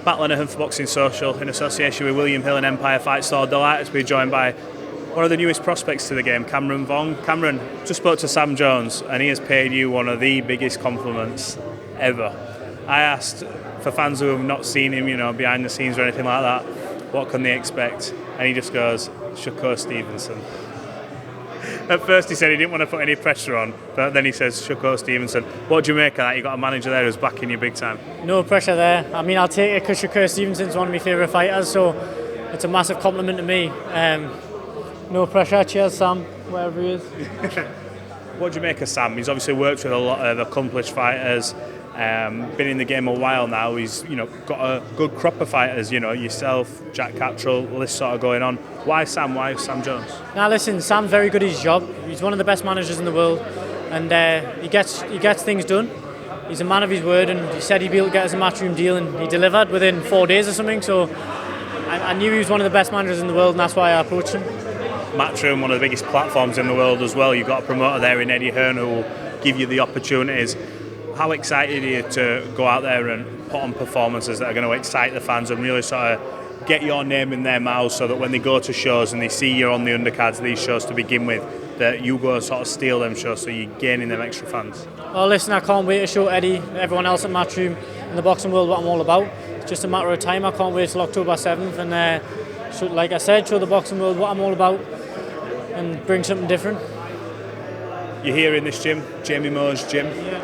Matt Lenihan for Boxing Social in association with William Hill and Empire Fight Store. Delighted to be joined by one of the newest prospects to the game, Cameron Vuong. Cameron, just spoke to Sam Jones and he has paid you one of the biggest compliments ever. I asked, for fans who have not seen him, behind the scenes or anything like that, what can they expect? And he just goes, Shakur Stevenson. At first he said he didn't want to put any pressure on, but then he says Shakur Stevenson. What do you make of that? You got a manager there who's backing you big time. No pressure there. I mean, I'll take it because Shakur Stevenson's one of my favourite fighters, so it's a massive compliment to me. No pressure. Cheers, Sam, wherever he is. What do you make of Sam? He's obviously worked with a lot of accomplished fighters. Been in the game a while now. He's got a good crop of fighters. Yourself, Jack Catterall, list sort of going on. Why Sam? Why Sam Jones? Now listen, Sam's very good at his job. He's one of the best managers in the world, and he gets things done. He's a man of his word, and he said he'd be able to get us a Matchroom deal, and he delivered within 4 days or something. So I knew he was one of the best managers in the world, and that's why I approached him. Matchroom, one of the biggest platforms in the world as well. You've got a promoter there in Eddie Hearn who will give you the opportunities. How excited are you to go out there and put on performances that are going to excite the fans and really sort of get your name in their mouths so that when they go to shows and they see you on the undercards of these shows to begin with, that you go sort of steal them shows so you're gaining them extra fans? Well, listen, I can't wait to show Eddie and everyone else at Matchroom and the boxing world what I'm all about. It's just a matter of time. I can't wait till October 7th and, like I said, show the boxing world what I'm all about and bring something different. You're here in this gym, Jamie Moore's gym. Yeah.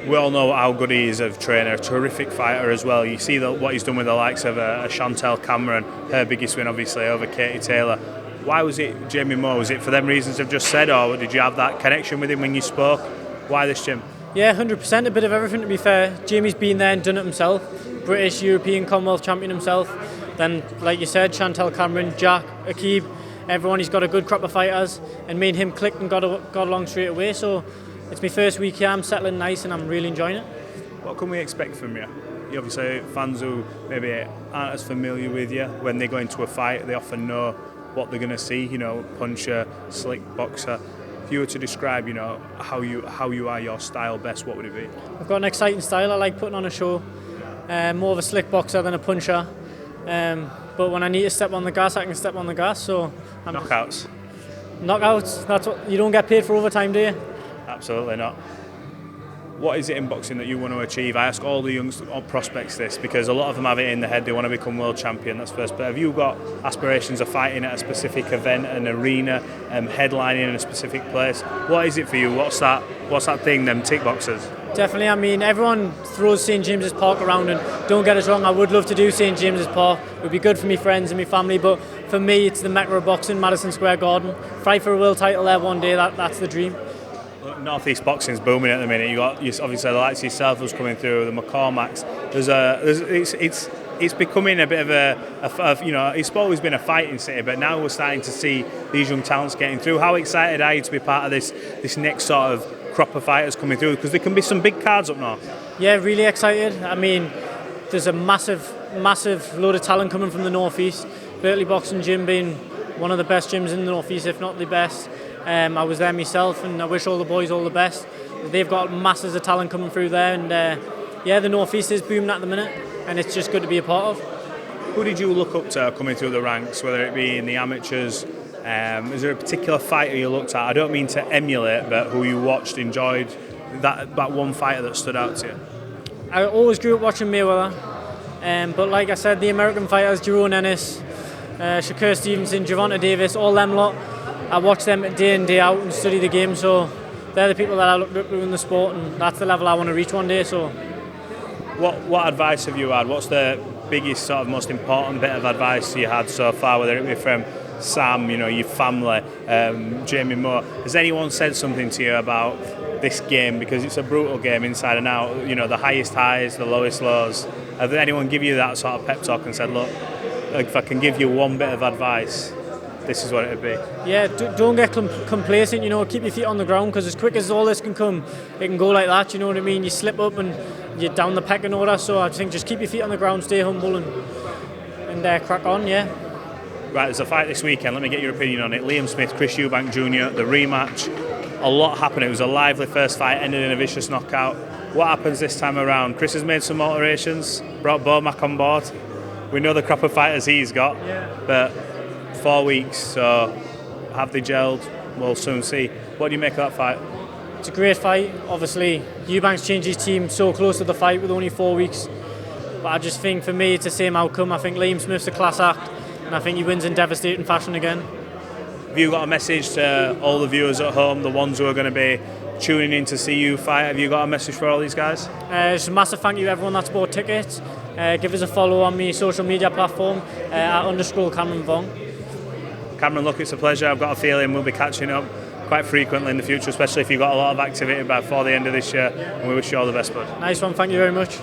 We all know how good he is as a trainer, a terrific fighter as well. You see what he's done with the likes of Chantel Cameron, her biggest win obviously over Katie Taylor. Why was it Jamie Moore? Was it for them reasons I've just said, or did you have that connection with him when you spoke? Why this gym? Yeah, 100%, a bit of everything to be fair. Jamie's been there and done it himself. British, European, Commonwealth champion himself. Then, like you said, Chantel Cameron, Jack, Akib, everyone, he's got a good crop of fighters, and me and him clicked and got along straight away. So it's my first week here, I'm settling nice and I'm really enjoying it. What can we expect from you? You obviously, fans who maybe aren't as familiar with you, when they go into a fight, they often know what they're going to see, puncher, slick boxer. If you were to describe, how you are, your style best, what would it be? I've got an exciting style, I like putting on a show. More of a slick boxer than a puncher. But when I need to step on the gas, I can step on the gas. So Knockouts? Knockouts, that's what you don't get paid for overtime, do you? Absolutely not. What is it in boxing that you want to achieve? I ask all the young prospects this because a lot of them have it in their head, they want to become world champion, that's first. But have you got aspirations of fighting at a specific event, an arena, headlining in a specific place? What is it for you? What's that thing, them tick boxes? Definitely, I mean, everyone throws St James's Park around, and don't get us wrong, I would love to do St James's Park. It would be good for me friends and my family, but for me it's the Mecca of boxing, Madison Square Garden. Fight for a world title there one day, that's the dream. Northeast boxing's booming at the minute. You got obviously the likes of yourself who's coming through, the McCormacks. It's becoming a bit of a it's always been a fighting city, but now we're starting to see these young talents getting through. How excited are you to be part of this next sort of crop of fighters coming through? Because there can be some big cards up north. Yeah, really excited. I mean, there's a massive load of talent coming from the Northeast. Berkeley Boxing Gym being one of the best gyms in the Northeast, if not the best. I was there myself, and I wish all the boys all the best. They've got masses of talent coming through there, and the Northeast is booming at the minute, and it's just good to be a part of. Who did you look up to coming through the ranks, whether it be in the amateurs? Is there a particular fighter you looked at? I don't mean to emulate, but who you watched, enjoyed, that one fighter that stood out to you? I always grew up watching Mayweather, but like I said, the American fighters, Jerome Ennis, Shakur Stevenson, Gervonta Davis, all them lot, I watch them day in, day out and study the game, so they're the people that I look up to in the sport, and that's the level I want to reach one day. So, what advice have you had? What's the biggest, sort of most important bit of advice you had so far, whether it be from Sam, your family, Jamie Moore? Has anyone said something to you about this game? Because it's a brutal game inside and out, the highest highs, the lowest lows. Have anyone give you that sort of pep talk and said, look, if I can give you one bit of advice, this is what it would be? Yeah, don't get complacent, keep your feet on the ground, because as quick as all this can come, it can go like that, you know what I mean? You slip up and you're down the pecking order, so I think just keep your feet on the ground, stay humble and crack on, yeah. Right, there's a fight this weekend, let me get your opinion on it. Liam Smith, Chris Eubank Jr., the rematch. A lot happened, it was a lively first fight, ended in a vicious knockout. What happens this time around? Chris has made some alterations, brought Bomac on board. We know the crop of fighters he's got, but 4 weeks, so have they gelled? We'll soon see. What do you make of that fight? It's a great fight. Obviously, Eubank's changed his team so close to the fight with only 4 weeks. But I just think for me it's the same outcome. I think Liam Smith's a class act, and I think he wins in devastating fashion again. Have you got a message to all the viewers at home, the ones who are going to be tuning in to see you fight? Have you got a message for all these guys? Just a massive thank you to everyone that's bought tickets. Give us a follow on my social media platform at _Cameron Vuong. Cameron, look, it's a pleasure. I've got a feeling we'll be catching up quite frequently in the future, especially if you've got a lot of activity before the end of this year. And we wish you all the best, bud. Nice one, thank you very much.